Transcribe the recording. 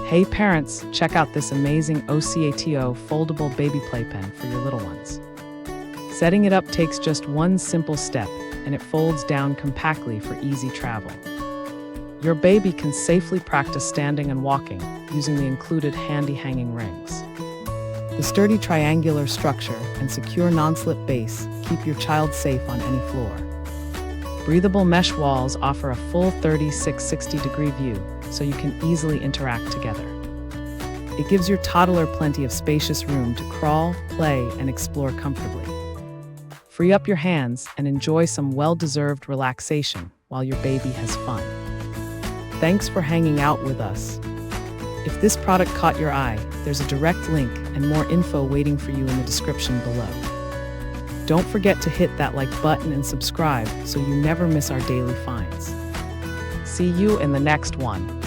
Hey parents, check out this amazing OCATO foldable baby playpen for your little ones. Setting it up takes just one simple step, and it folds down compactly for easy travel. Your baby can safely practice standing and walking using the included handy hanging rings. The sturdy triangular structure and secure non-slip base keep your child safe on any floor. Breathable mesh walls offer a full 360-degree view, so you can easily interact together. It gives your toddler plenty of spacious room to crawl, play, and explore comfortably. Free up your hands and enjoy some well-deserved relaxation while your baby has fun. Thanks for hanging out with us. If this product caught your eye, there's a direct link and more info waiting for you in the description below. Don't forget to hit that like button and subscribe so you never miss our daily finds. See you in the next one.